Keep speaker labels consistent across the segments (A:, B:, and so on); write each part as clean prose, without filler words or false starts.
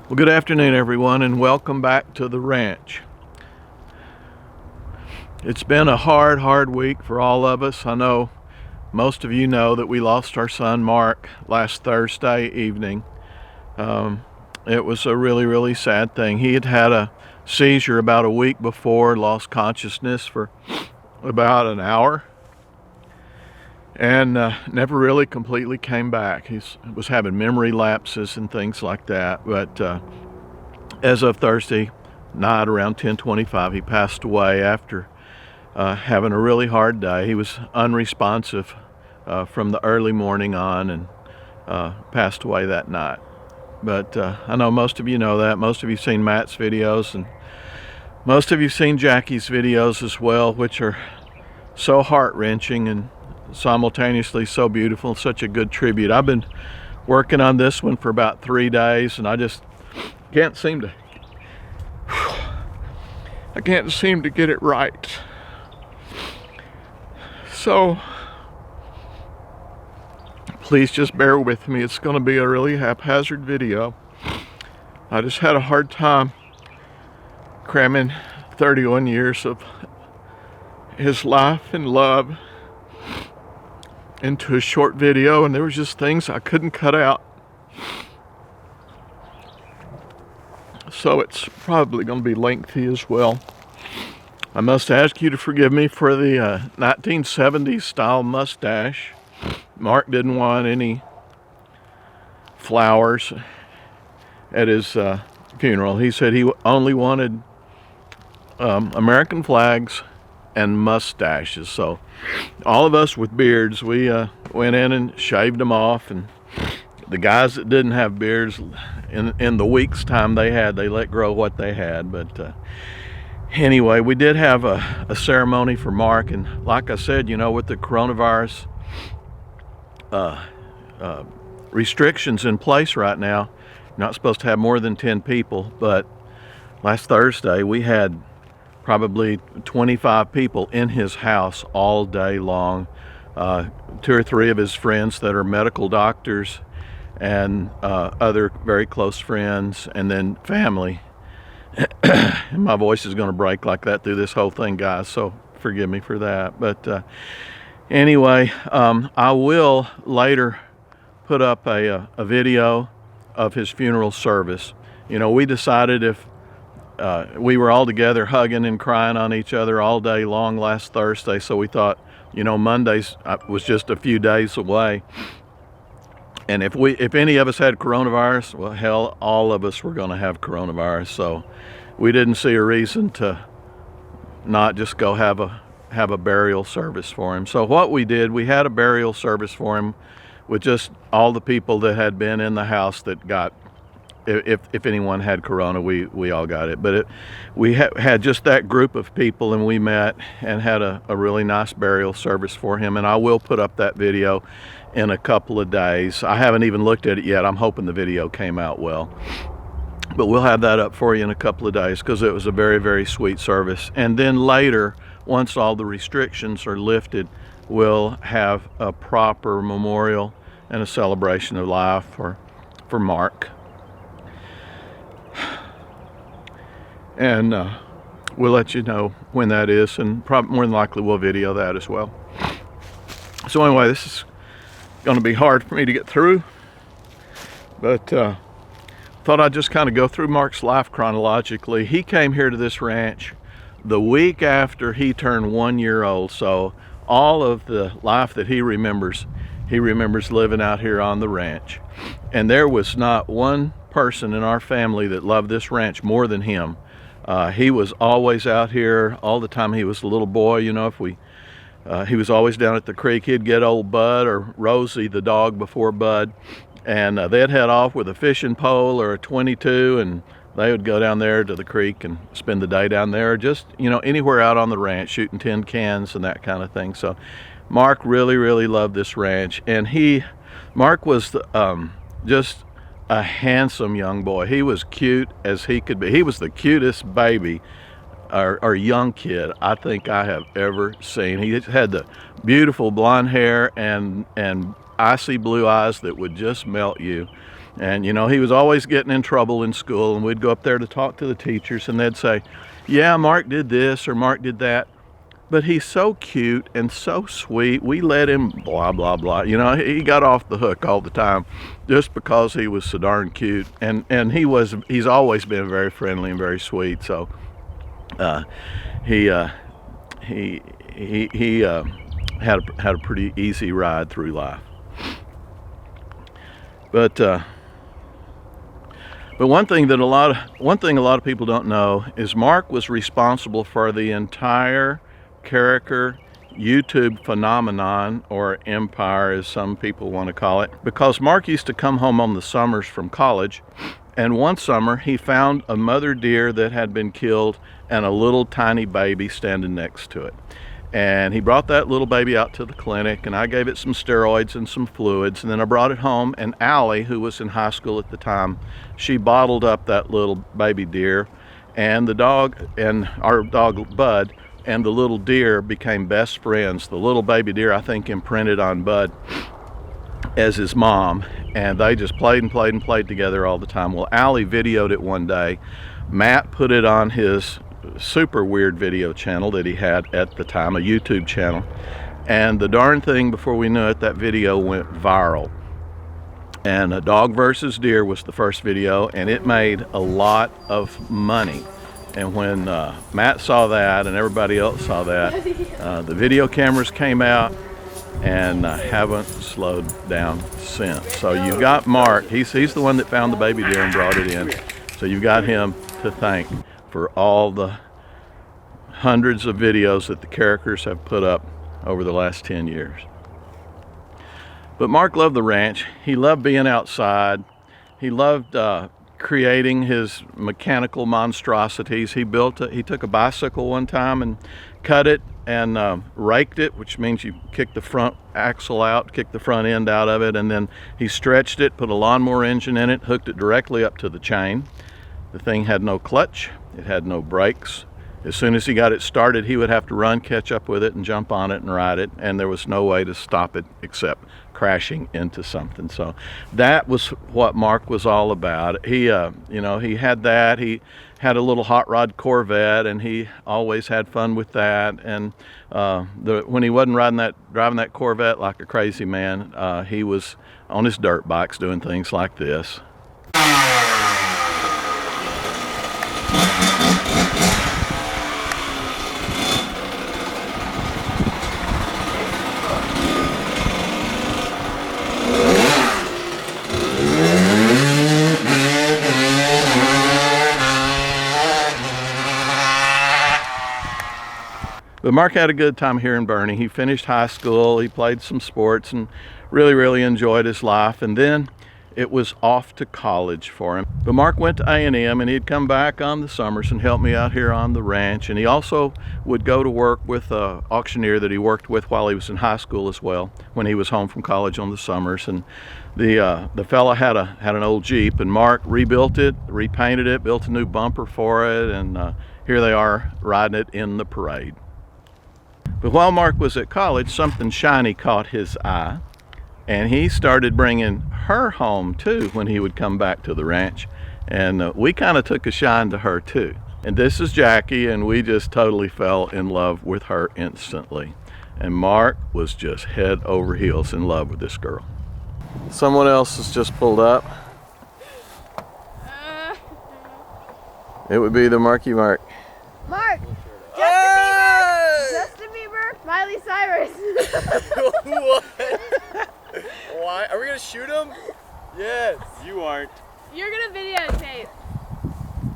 A: Well, good afternoon, everyone, and welcome back to the ranch. It's been a hard week for all of us. I know most of you know that we lost our son, Mark, last Thursday evening. It was a really sad thing. He had had a seizure about a week before, lost consciousness for about an hour, and never really completely came back. He was having memory lapses and things like that, but as of Thursday night around 10:25, he passed away after having a really hard day. He was unresponsive from the early morning on, and passed away that night. But I know most of you know that. Most of you have seen Matt's videos, and most of you have seen Jackie's videos as well, which are so heart-wrenching and simultaneously so beautiful, such a good tribute. I've been working on this one for about 3 days, and I just can't seem to get it right. So please just bear with me. It's going to be a really haphazard video. I just had a hard time cramming 31 years of his life and love into a short video, and there was just things I couldn't cut out. So it's probably going to be lengthy as well. I must ask you to forgive me for the 1970s style mustache. Mark didn't want any flowers at his funeral. He said he only wanted American flags and mustaches. So all of us with beards, we went in and shaved them off, and the guys that didn't have beards, in the week's time they let grow what they had. But anyway, we did have a ceremony for Mark, and like I said, you know, with the coronavirus restrictions in place right now, you're not supposed to have more than 10 people, but last Thursday we had probably 25 people in his house all day long. 2 or 3 of his friends that are medical doctors, and other very close friends, and then family. And my voice is going to break like that through this whole thing, guys, so forgive me for that. But anyway, I will later put up a video of his funeral service. You know, we decided if we were all together hugging and crying on each other all day long last Thursday, so we thought, you know, Mondays was just a few days away, and if any of us had coronavirus, well, hell, all of us were going to have coronavirus. So we didn't see a reason to not just go have a burial service for him. So what we did, we had a burial service for him with just all the people that had been in the house that got, if anyone had corona, we all got it. But we had just that group of people, and we met and had a really nice burial service for him. And I will put up that video in a couple of days. I haven't even looked at it yet. I'm hoping the video came out well. But we'll have that up for you in a couple of days, because it was a very sweet service. And then later, once all the restrictions are lifted, we'll have a proper memorial and a celebration of life for Mark. And we'll let you know when that is, and probably more than likely we'll video that as well. So anyway, this is going to be hard for me to get through, but thought I'd just kind of go through Mark's life chronologically. He came here to this ranch the week after he turned 1 year old, so all of the life that he remembers living out here on the ranch. And there was not one person in our family that loved this ranch more than him. He was always out here all the time. He was a little boy, you know, he was always down at the creek. He'd get old Bud, or Rosie the dog before Bud, and they'd head off with a fishing pole or a 22, and they would go down there to the creek and spend the day down there, just, you know, anywhere out on the ranch, shooting tin cans and that kind of thing. So Mark really loved this ranch, and Mark was just a handsome young boy. He was cute as he could be. He was the cutest baby or young kid I think I have ever seen. He had the beautiful blonde hair and icy blue eyes that would just melt you. And you know, he was always getting in trouble in school, and we'd go up there to talk to the teachers, and they'd say, yeah, Mark did this or Mark did that, but he's so cute and so sweet, we let him blah blah blah. You know, he got off the hook all the time just because he was so darn cute, and he's always been very friendly and very sweet. So he had a pretty easy ride through life. But one thing a lot of people don't know is Mark was responsible for the entire Carriker YouTube phenomenon, or empire as some people want to call it, because Mark used to come home on the summers from college, and one summer he found a mother deer that had been killed and a little tiny baby standing next to it. And he brought that little baby out to the clinic, and I gave it some steroids and some fluids, and then I brought it home, and Allie, who was in high school at the time, she bottled up that little baby deer, and the dog, and our dog Bud, and the little deer became best friends. The little baby deer, I think, imprinted on Bud as his mom, and they just played and played and played together all the time. Well, Allie videoed it one day. Matt put it on his super weird video channel that he had at the time, a YouTube channel, and the darn thing, before we knew it, that video went viral. And a dog versus deer was the first video, and it made a lot of money. And when Matt saw that and everybody else saw that, the video cameras came out and haven't slowed down since. So you've got Mark, he's the one that found the baby deer and brought it in, so you've got him to thank for all the hundreds of videos that the Carrikers have put up over the last 10 years. But Mark loved the ranch. He loved being outside. He loved creating his mechanical monstrosities. He took a bicycle one time and cut it and raked it, which means you kick the front axle out, kick the front end out of it, and then he stretched it, put a lawnmower engine in it, hooked it directly up to the chain. The thing had no clutch, it had no brakes. As soon as he got it started, he would have to run, catch up with it, and jump on it and ride it, and there was no way to stop it except crashing into something. So that was what Mark was all about. He, you know, he had that. He had a little hot rod Corvette, and he always had fun with that. And when he wasn't driving that Corvette like a crazy man, he was on his dirt bikes doing things like this. But Mark had a good time here in Boerne. He finished high school, he played some sports, and really enjoyed his life. And then it was off to college for him. But Mark went to A&M, and he'd come back on the summers and help me out here on the ranch. And he also would go to work with an auctioneer that he worked with while he was in high school as well, when he was home from college on the summers. And the fella had an old Jeep, and Mark rebuilt it, repainted it, built a new bumper for it, and here they are riding it in the parade. But while Mark was at college, something shiny caught his eye, and he started bringing her home too when he would come back to the ranch, and we kind of took a shine to her too. And this is Jackie, and we just totally fell in love with her instantly. And Mark was just head over heels in love with this girl. Someone else has just pulled up. It would be the Marky Mark.
B: Mark! Justin Bieber! Miley Cyrus!
C: What? Why? Are we gonna shoot him? Yes. You aren't.
B: You're gonna videotape.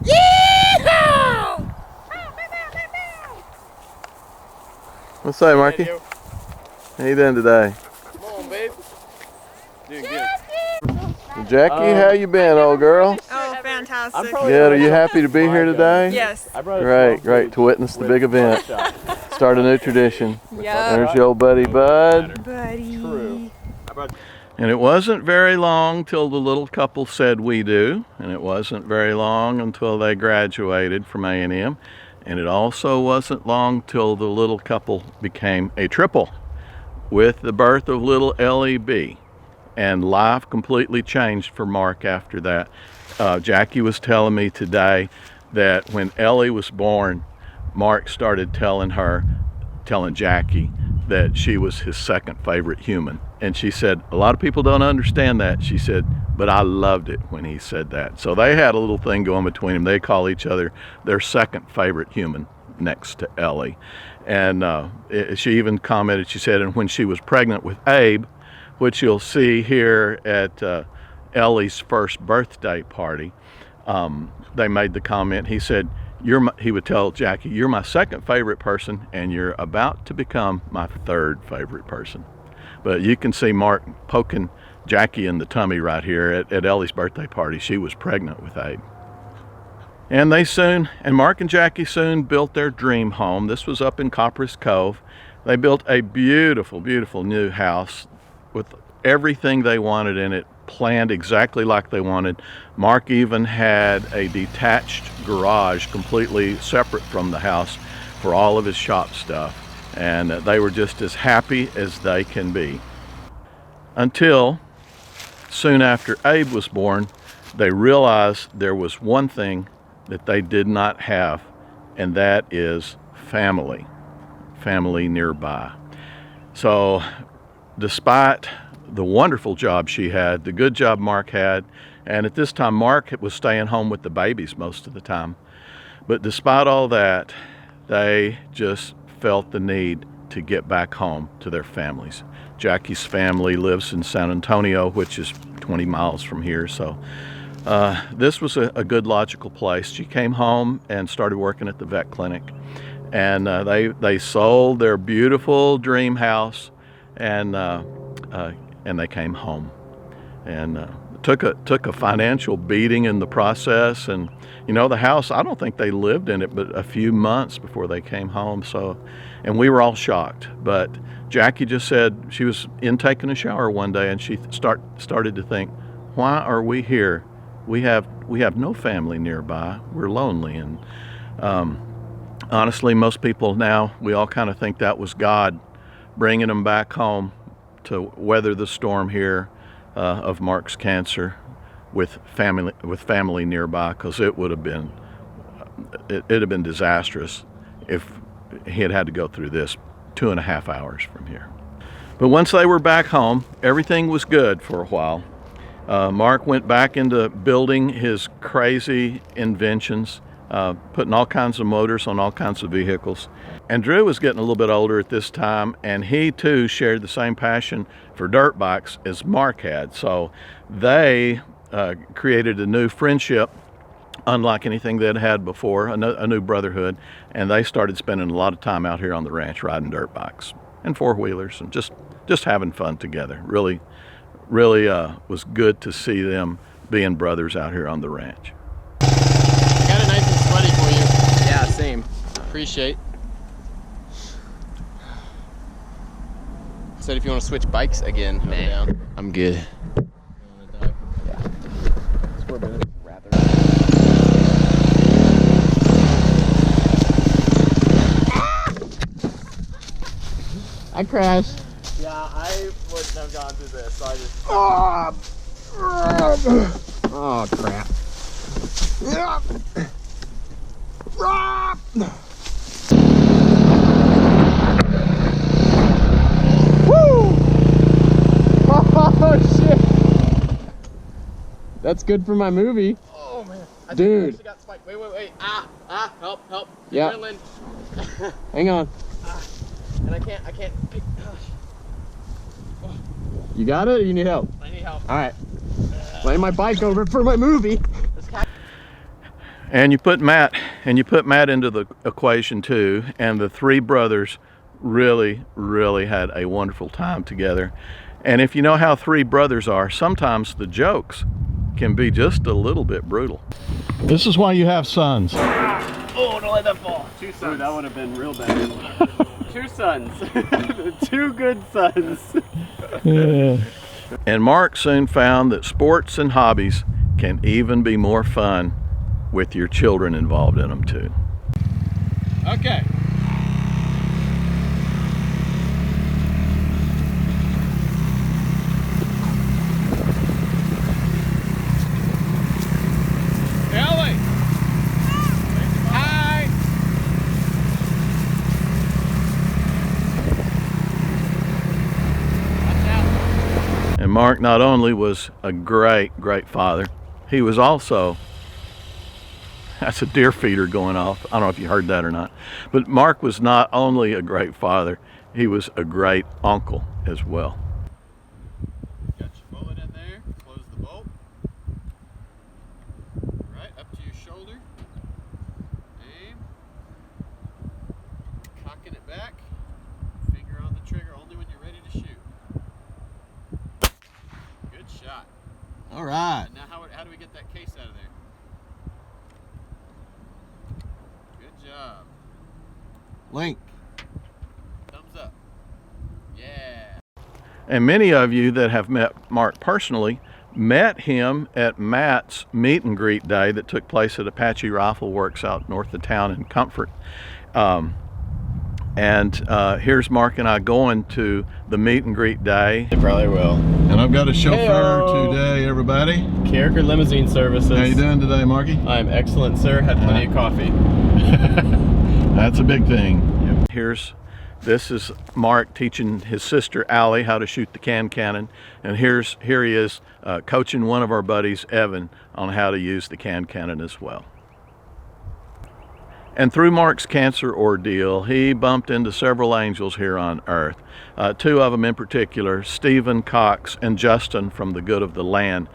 C: Yeehaw!
A: What's up, Marky? How you doing today?
C: Come on, babe. Doing good.
A: Jackie, how you been, old girl?
D: Oh, fantastic.
A: Good. Are you happy to be here today?
D: Yes.
A: Great, to witness the big event. Start a new tradition.
D: Yeah.
A: There's your old buddy, Bud.
D: Buddy.
C: True.
A: And it wasn't very long till the little couple said we do, and it wasn't very long until they graduated from A&M, and it also wasn't long till the little couple became a triple with the birth of little L.E.B. and life completely changed for Mark after that. Jackie was telling me today that when Ellie was born, Mark started telling Jackie that she was his second favorite human. And she said, a lot of people don't understand that. She said, but I loved it when he said that. So they had a little thing going between them. They call each other their second favorite human next to Ellie. And she even commented, she said, and when she was pregnant with Abe, which you'll see here at Ellie's first birthday party, they made the comment, he said, he would tell Jackie, you're my second favorite person and you're about to become my third favorite person. But you can see Mark poking Jackie in the tummy right here at Ellie's birthday party. She was pregnant with Abe. And Mark and Jackie soon built their dream home. This was up in Copperas Cove. They built a beautiful, beautiful new house with everything they wanted in it, planned exactly like they wanted. Mark even had a detached garage completely separate from the house for all of his shop stuff. And they were just as happy as they can be. Until soon after Abe was born, they realized there was one thing that they did not have, and that is family nearby. So despite the wonderful job she had, the good job Mark had, and at this time Mark was staying home with the babies most of the time, but despite all that, they just felt the need to get back home to their families. Jackie's family lives in San Antonio, which is 20 miles from here, so this was a good logical place. She came home and started working at the vet clinic, and they sold their beautiful dream house, and they came home, and took a financial beating in the process. And you know, the house, I don't think they lived in it but a few months before they came home. So, and we were all shocked. But Jackie just said she was taking a shower one day, and she started to think, why are we here? We have no family nearby. We're lonely. And honestly, most people now, we all kind of think that was God bringing them back home to weather the storm here of Mark's cancer with family nearby, because it would have been it'd have been disastrous if he had to go through this 2.5 hours from here. But once they were back home, everything was good for a while. Mark went back into building his crazy inventions, putting all kinds of motors on all kinds of vehicles. And Drew was getting a little bit older at this time, and he too shared the same passion for dirt bikes as Mark had. So they created a new friendship, unlike anything they'd had before, a new brotherhood, and they started spending a lot of time out here on the ranch riding dirt bikes and four-wheelers and just having fun together. Really was good to see them being brothers out here on the ranch.
C: Got it nice and sweaty for you. Yeah, same. Appreciate. Said if you want to switch bikes again, I'm down. I'm good. Yeah. 4 minutes. Rather. I crashed. Yeah, I wouldn't have gone through this, so I just... Oh, crap. Woo! Oh, shit. That's good for my movie. Oh, man. Dude. I actually got spiked. Wait. Help.
A: Yeah.
C: Hang on. And I can't pick. You got it, or you need help? I need help. All right. Laying my bike over for my movie.
A: And you put Matt into the equation too, and the three brothers really had a wonderful time together. And if you know how three brothers are, sometimes the jokes can be just a little bit brutal. This is why you have sons.
C: Oh, don't let that fall. 2 sons. Ooh, that would have been real bad. 2 sons. 2 good sons.
A: Yeah. And Mark soon found that sports and hobbies can even be more fun with your children involved in them too.
C: Okay.
A: Mark not only was a great father, he was also, that's a deer feeder going off. I don't know if you heard that or not. But Mark was not only a great father, he was a great uncle as well.
C: Got your bullet in there. Close the bolt. Right up to your shoulder. Aim. Cocking it back. Finger on the trigger only when you're ready to shoot. Good shot. All right. Now how do we get that case out of there? Good job. Link. Thumbs up. Yeah.
A: And many of you that have met Mark personally met him at Matt's meet and greet day that took place at Apache Rifle Works out north of town in Comfort. Here's Mark and I going to the meet and greet day.
C: They probably will.
A: And I've got a chauffeur
C: Hey-o.
A: today, everybody.
C: Carriker Limousine Services.
A: How you doing today, Marky?
C: I'm excellent, sir. Had plenty of coffee.
A: That's a big thing. Yep. This is Mark teaching his sister Allie how to shoot the cannon, and here he is coaching one of our buddies, Evan, on how to use the cannon as well. And through Mark's cancer ordeal, he bumped into several angels here on earth. Two of them in particular, Stephen Cox and Justin from the Good of the Land,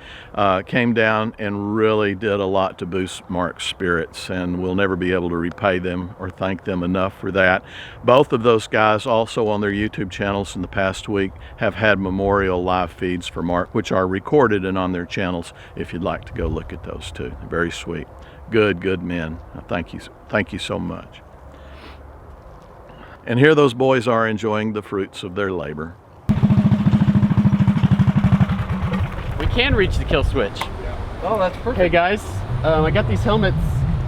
A: came down and really did a lot to boost Mark's spirits, and we'll never be able to repay them or thank them enough for that. Both of those guys also on their YouTube channels in the past week have had memorial live feeds for Mark, which are recorded and on their channels if you'd like to go look at those too. They're very sweet. Good men. Thank you so much. And here those boys are enjoying the fruits of their labor.
C: We can reach the kill switch.
D: Oh, that's perfect.
C: Hey guys, I got these helmets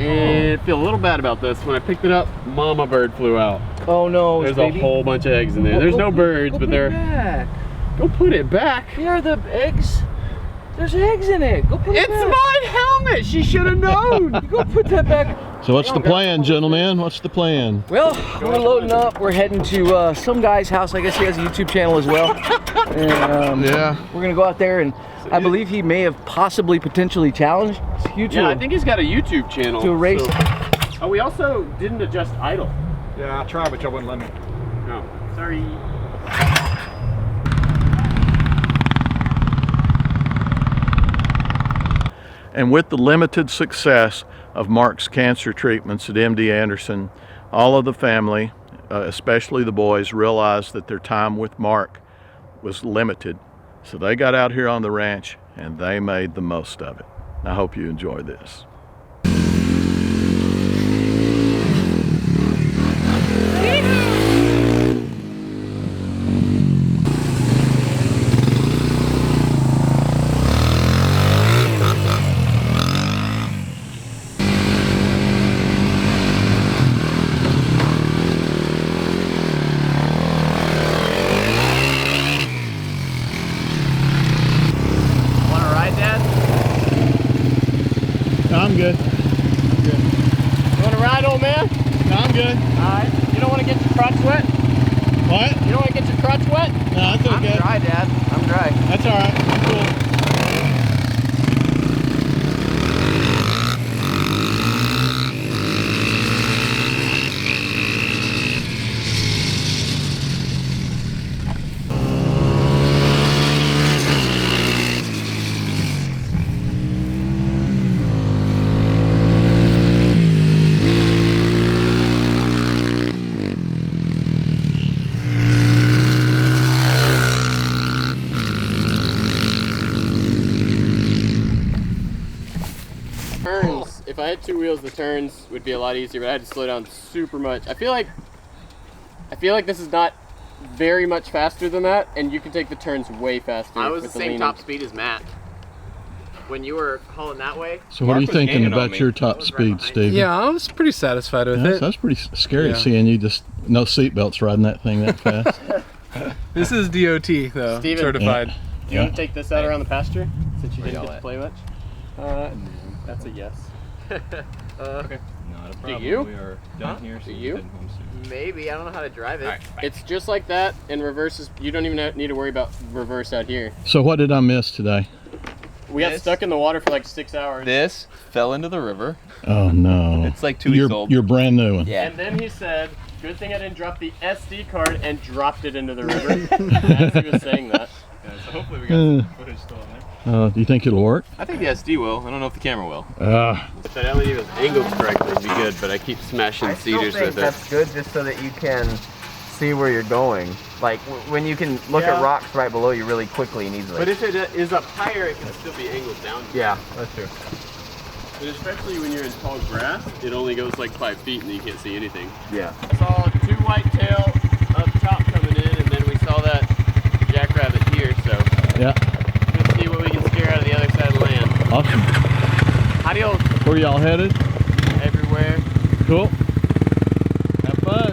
C: and feel a little bad about this. When I picked it up, mama bird flew out.
D: Oh no,
C: There's
D: baby.
C: a whole bunch of eggs in there. There's no birds, but they're...
D: Back.
C: Go put it back.
D: Here are the eggs. There's eggs in it. Go put it
C: It's
D: back.
C: my helmet. She should have known.
D: Go put that back.
A: So what's the plan, gentlemen? What's the plan?
D: Well, we're loading up. We're heading to some guy's house. I guess he has a YouTube channel as well. And
A: Yeah.
D: we're gonna go out there, and I believe he may have potentially challenged you to,
C: Yeah, I think he's got a YouTube channel.
D: to a race.
C: So. Oh, we also didn't adjust idle.
E: Yeah, I tried, but y'all wouldn't let me.
C: No, sorry.
A: And with the limited success of Mark's cancer treatments at MD Anderson, all of the family, especially the boys, realized that their time with Mark was limited. So they got out here on the ranch and they made the most of it. I hope you enjoy this.
D: Wanna ride, Dad?
A: I'm good.
C: You want to ride, old man?
A: I'm good.
C: Alright. You don't want to get your crotch wet?
A: What?
C: You don't want to get your crotch wet?
A: No, that's
D: I'm dry, Dad. I'm dry.
A: That's all right. I'm cool.
C: Turns, if I had two wheels, the turns would be a lot easier, but I had to slow down super much. I feel like this is not very much faster than that, and you can take the turns way faster.
F: I was the
C: with
F: same
C: leaning.
F: top speed as Matt. When you were hauling that way,
A: So what are you
F: Mark was
A: thinking
F: hanging on
A: about
F: me.
A: your top
F: I was right
A: speed,
F: behind
A: Steve?
G: Yeah, I was pretty satisfied with it.
A: That's pretty scary
G: Yeah.
A: seeing you just no seatbelts riding that thing that fast.
G: This is DOT though,
C: Steven.
G: certified.
C: Do you want to take this out around the pasture since you didn't
F: y'all
C: get to
F: at?
C: play much? No, that's a yes. Okay.
H: Not a
C: Do
H: problem.
C: you?
H: We are done here, so
C: Do
H: we're
C: you?
H: heading home soon.
F: Maybe. I don't know how to drive it.
C: It's just like that, and reverses. You don't even need to worry about reverse out here.
A: So what did I miss today?
C: We got
H: This-
C: stuck in the water for like 6 hours.
H: This fell into the river.
A: Oh no.
H: It's like 2 weeks old.
A: Your brand new one.
H: Yeah.
C: And then he said, good thing I didn't drop the SD card, and dropped it into the river. As he was saying that.
H: Yeah, so hopefully we got some footage still in there.
A: Do you think it'll work?
H: I think the SD will. I don't know if the camera will.
C: If that LED was angled correctly, it'd be good, but I keep smashing
F: I still
C: cedars
F: think
C: with it.
F: that's good just so that you can see where you're going. Like when you can look
C: Yeah.
F: at rocks right below you really quickly and easily.
C: But if it is up higher, it can still be angled down.
F: yeah, that's true.
C: But especially when you're in tall grass, it only goes like 5 feet and you can't see anything.
F: Yeah.
C: Saw 2 whitetail up top coming in, and then we saw that jackrabbit here, so
A: Yeah.
C: let's see what we can scare out of the other side of the land.
A: Awesome.
C: Adios
A: Where y'all headed?
C: everywhere.
A: Cool. Have fun.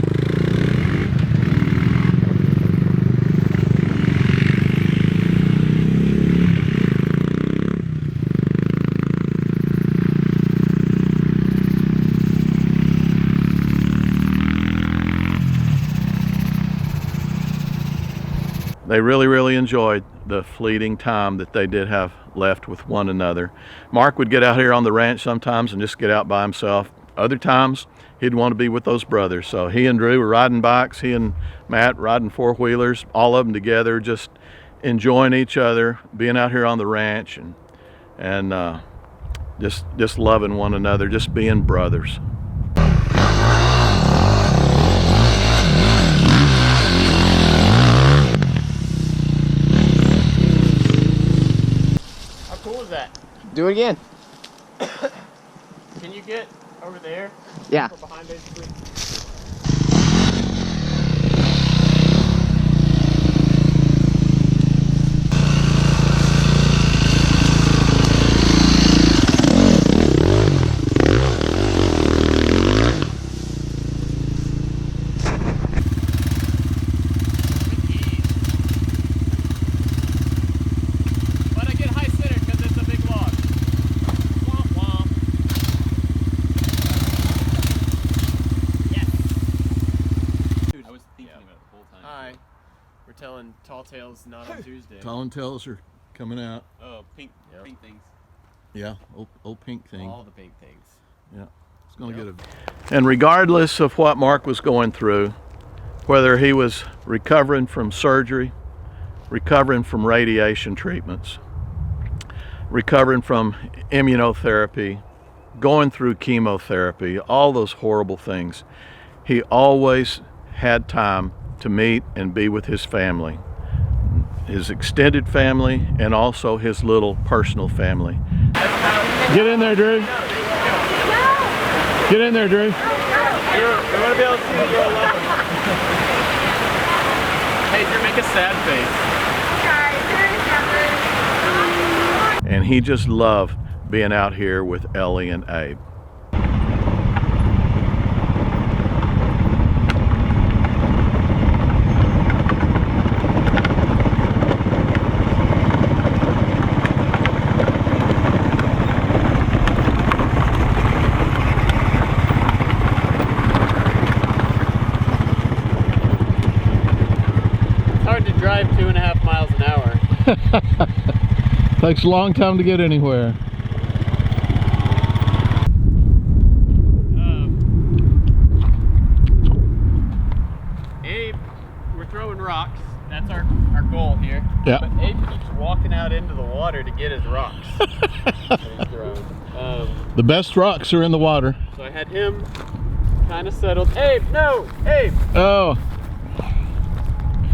A: They really enjoyed the fleeting time that they did have left with one another. Mark would get out here on the ranch sometimes and just get out by himself. Other times he'd want to be with those brothers. So he and Drew were riding bikes, he and Matt riding 4-wheelers, all of them together, just enjoying each other, being out here on the ranch, and just loving one another, just being brothers.
C: How cool is that?
F: Do it again.
C: Can you get over there?
F: Yeah.
C: From behind basically? But I get high center because it's a big log. Womp womp. Yes.
H: I was thinking about it the whole time.
C: Hi. We're telling tall tales not on Tuesday.
A: Tall tales are coming out.
H: Oh, pink
C: Yep.
H: things.
A: Yeah, old pink thing.
C: All the big things.
A: Yeah, it's going to get a. And regardless of what Mark was going through, whether he was recovering from surgery, recovering from radiation treatments, recovering from immunotherapy, going through chemotherapy, all those horrible things, he always had time to meet and be with his family, his extended family, and also his little personal family. Get in there, Drew. Get in there, Drew.
C: We want to be able to see that you're alone. Hey, Drew, make a sad face.
A: And he just loved being out here with Ellie and Abe.
C: It's hard to drive 2.5 miles an hour.
A: Takes a long time to get anywhere.
C: Abe, we're throwing rocks. That's our goal here.
A: Yeah.
C: But Abe keeps walking out into the water to get his rocks. that he's throwing.
A: The best rocks are in the water.
C: So I had him kind of settled. Abe, no! Abe!
A: Oh,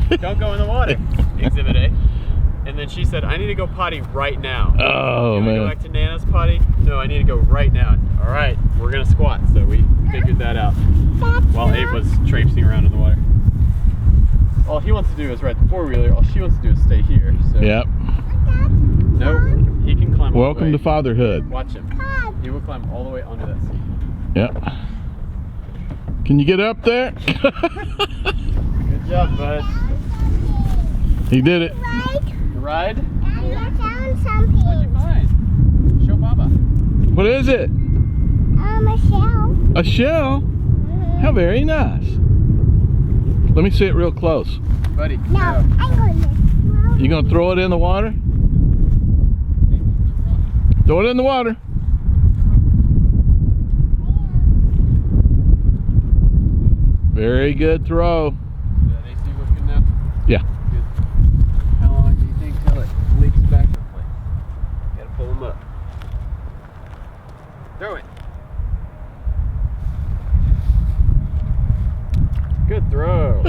C: Don't go in the water. Exhibit A. And then she said, I need to go potty right now.
A: oh
C: Can I go
A: man.
C: back to Nana's potty? No, I need to go right now. All right, we're gonna squat. So we figured that out while Abe was traipsing around in the water. All he wants to do is ride the 4-wheeler. All she wants to do is stay here. So
A: Yep.
C: nope, he can climb. all the
A: Welcome
C: way.
A: to fatherhood.
C: Watch him. He will climb all the way onto that seat.
A: Yep. Can you get up there?
C: Good job, bud.
A: He did it.
C: You ride?
B: I found some
C: What'd you find? Show Baba.
A: What is it?
B: from a shell.
A: A shell? How very nice. Let me see it real close.
C: Buddy.
B: No, I'm going to.
A: You gonna throw it in the water? Throw it in the water. Very good throw.
C: Is that AC working now?
A: Yeah.
C: Good. How long do you think till it leaks back to the plate? Gotta pull them up. Throw it. Good throw.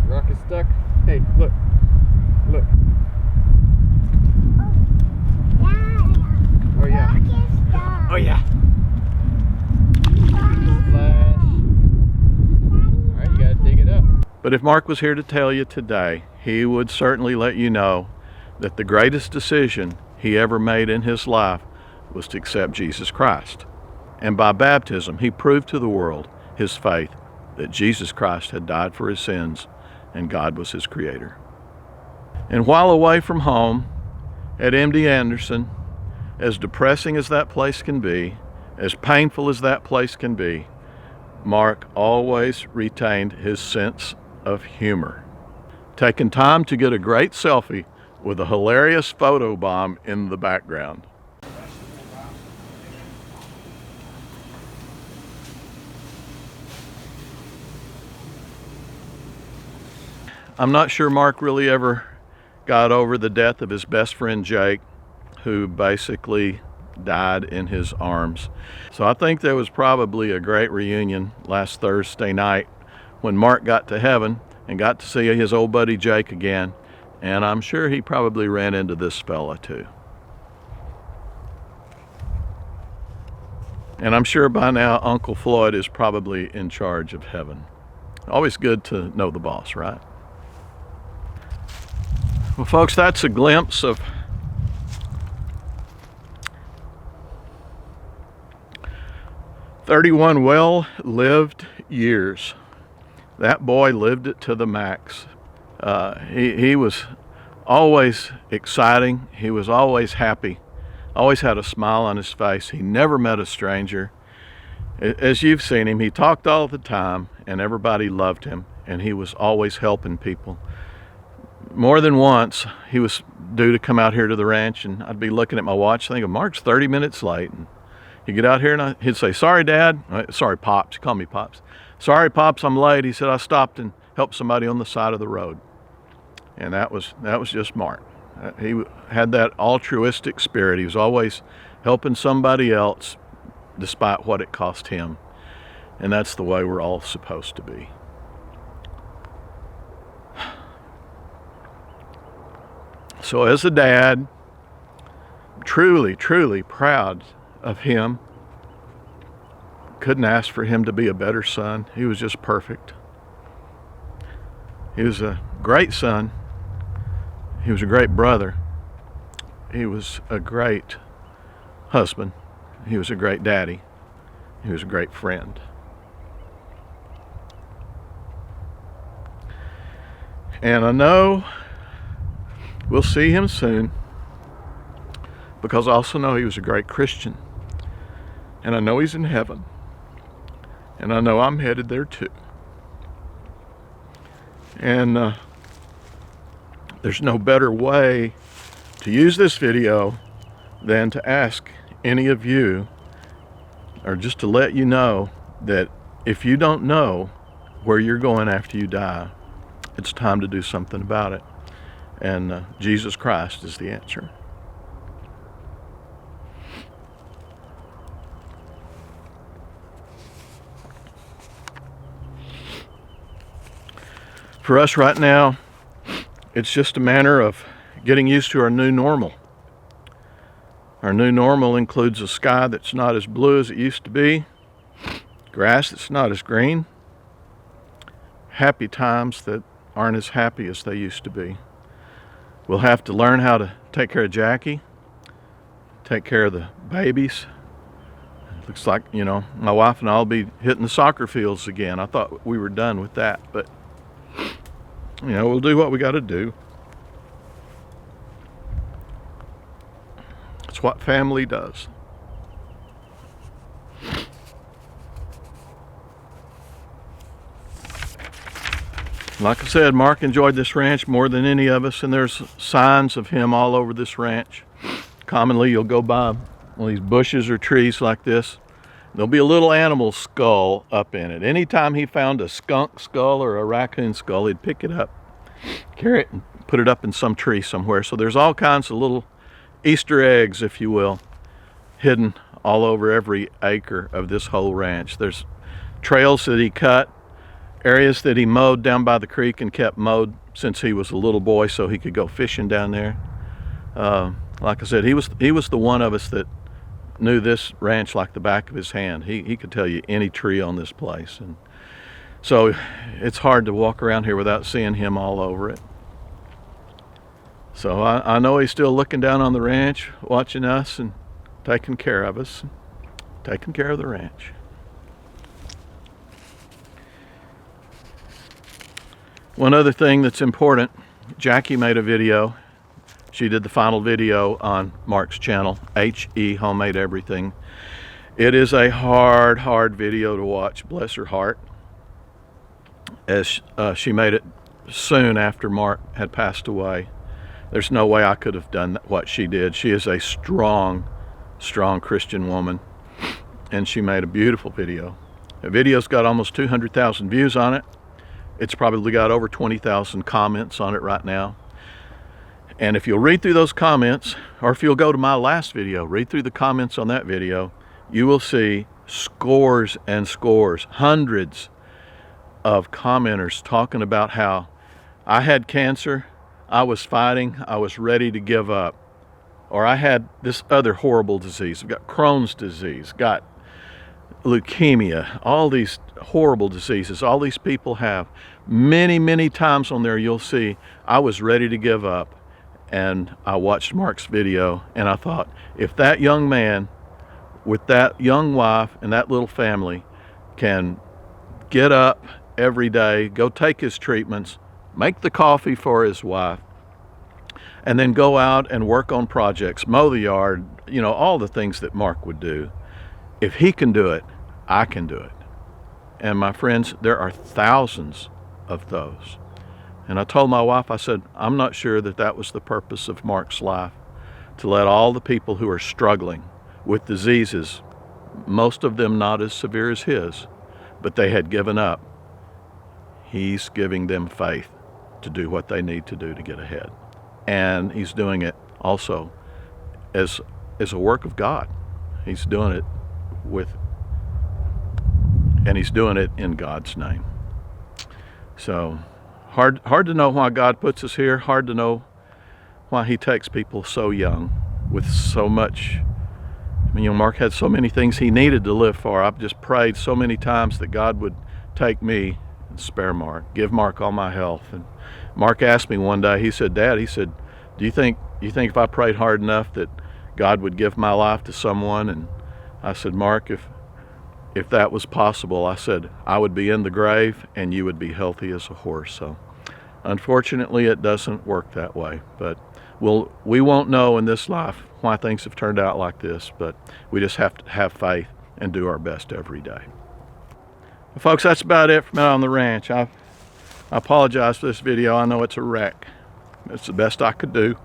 C: Rock is stuck. Hey, look. Look. Oh yeah. Oh yeah. Splash. Alright, you gotta dig it up.
A: But if Mark was here to tell you today, he would certainly let you know that the greatest decision he ever made in his life was to accept Jesus Christ. And by baptism, he proved to the world his faith that Jesus Christ had died for his sins and God was his creator. And while away from home at MD Anderson, as depressing as that place can be, as painful as that place can be, Mark always retained his sense of humor, taking time to get a great selfie with a hilarious photo bomb in the background. I'm not sure Mark really ever got over the death of his best friend Jake, who basically died in his arms. So I think there was probably a great reunion last Thursday night when Mark got to heaven and got to see his old buddy Jake again, and I'm sure he probably ran into this fella too. And I'm sure by now Uncle Floyd is probably in charge of heaven. Always good to know the boss, right? Well, folks, that's a glimpse of "31 well-lived years." That boy lived it to the max. He was always exciting. He was always happy. Always had a smile on his face. He never met a stranger. As you've seen him, he talked all the time, and everybody loved him, and he was always helping people. More than once, he was due to come out here to the ranch, and I'd be looking at my watch thinking, Mark's 30 minutes late. And he'd get out here and he'd say, "Sorry, Dad." "Sorry, Pops." Call me Pops. "Sorry, Pops, I'm late." He said, "I stopped and helped somebody on the side of the road." And that was just Mark. He had that altruistic spirit. He was always helping somebody else despite what it cost him. And that's the way we're all supposed to be. So as a dad, truly, truly proud of him. Couldn't ask for him to be a better son. He was just perfect. He was a great son. He was a great brother. He was a great husband. He was a great daddy. He was a great friend. And I know we'll see him soon, because I also know he was a great Christian. And I know he's in heaven. And I know I'm headed there too. And there's no better way to use this video than to ask any of you, or just to let you know, that if you don't know where you're going after you die, it's time to do something about it. And Jesus Christ is the answer. For us right now, it's just a matter of getting used to our new normal. Our new normal includes a sky that's not as blue as it used to be, grass that's not as green, happy times that aren't as happy as they used to be. We'll have to learn how to take care of Jackie, take care of the babies. It looks like, you know, my wife and I will be hitting the soccer fields again. I thought we were done with that, but you know, we'll do what we got to do. That's what family does. Like I said, Mark enjoyed this ranch more than any of us, and there's signs of him all over this ranch. Commonly, you'll go by one of these bushes or trees like this. There'll be a little animal skull up in it. Anytime he found a skunk skull or a raccoon skull, he'd pick it up, carry it, and put it up in some tree somewhere. So there's all kinds of little Easter eggs, if you will, hidden all over every acre of this whole ranch. There's trails that he cut, areas that he mowed down by the creek and kept mowed since he was a little boy so he could go fishing down there. Like I said, he was the one of us that knew this ranch like the back of his hand. He could tell you any tree on this place. And so it's hard to walk around here without seeing him all over it. So I know he's still looking down on the ranch, watching us and taking care of us, taking care of the ranch. One other thing that's important, Jackie made a video. She did the final video on Mark's channel, HE Homemade Everything. It is a hard video to watch, bless her heart, as she made it soon after Mark had passed away. There's no way I could have done what she did. She is a strong Christian woman, and she made a beautiful video. The video's got almost 200,000 views on it. It's probably got over 20,000 comments on it right now. And if you'll read through those comments, or if you'll go to my last video, read through the comments on that video, you will see scores and scores, hundreds of commenters talking about how I had cancer, I was fighting, I was ready to give up. Or I had this other horrible disease. I've got Crohn's disease, got leukemia, all these horrible diseases all these people have. Many times on there you'll see I was ready to give up, and I watched Mark's video and I thought, if that young man with that young wife and that little family can get up every day, go take his treatments, make the coffee for his wife, and then go out and work on projects, mow the yard, you know, all the things that Mark would do. If he can do it, I can do it. And my friends, there are thousands of those. And I told my wife, I said, I'm not sure that that was the purpose of Mark's life, to let all the people who are struggling with diseases, most of them not as severe as his, but they had given up. He's giving them faith to do what they need to do to get ahead. And he's doing it also as a work of God. He's doing it he's doing it in God's name. So hard to know why God puts us here, hard to know why he takes people so young with so much. I mean, you know, Mark had so many things he needed to live for. I've just prayed so many times that God would take me and spare Mark, give Mark all my health. And Mark asked me one day, he said, Dad, he said, do you think if I prayed hard enough that God would give my life to someone? And I said, Mark, if that was possible, I said, I would be in the grave and you would be healthy as a horse. So unfortunately, it doesn't work that way. But we won't know in this life why things have turned out like this, but we just have to have faith and do our best every day. Well, folks, that's about it from out on the ranch. I apologize for this video. I know it's a wreck. It's the best I could do.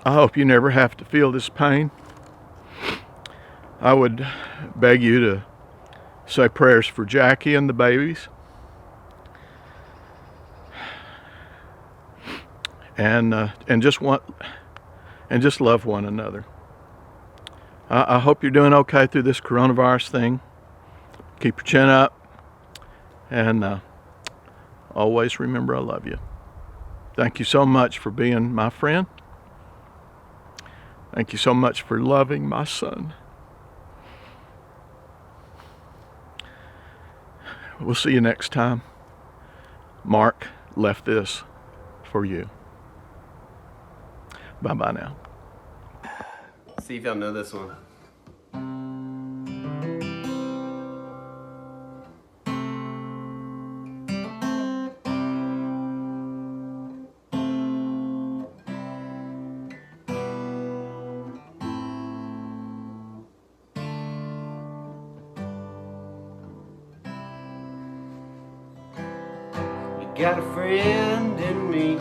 A: I hope you never have to feel this pain. I would beg you to say prayers for Jackie and the babies. And just love one another. I hope you're doing okay through this coronavirus thing. Keep your chin up, and always remember I love you. Thank you so much for being my friend. Thank you so much for loving my son. We'll see you next time. Mark left this for you. Bye-bye now.
C: See if y'all know this one.
I: got a friend in me.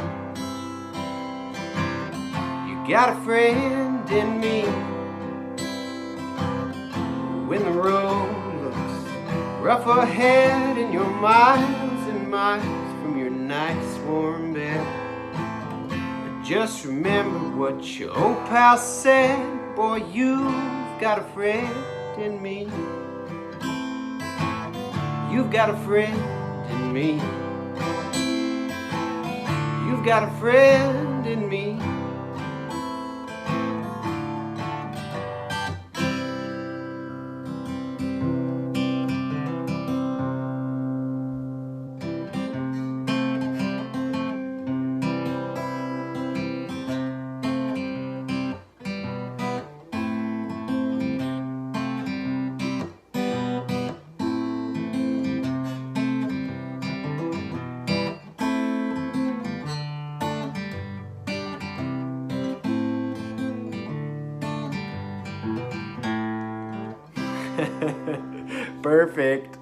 I: You got a friend in me. When the road looks rough ahead and you're miles and miles from your nice warm bed, just remember what your old pal said. Boy, you've got a friend in me. You've got a friend in me. You've got a friend in me. Perfect.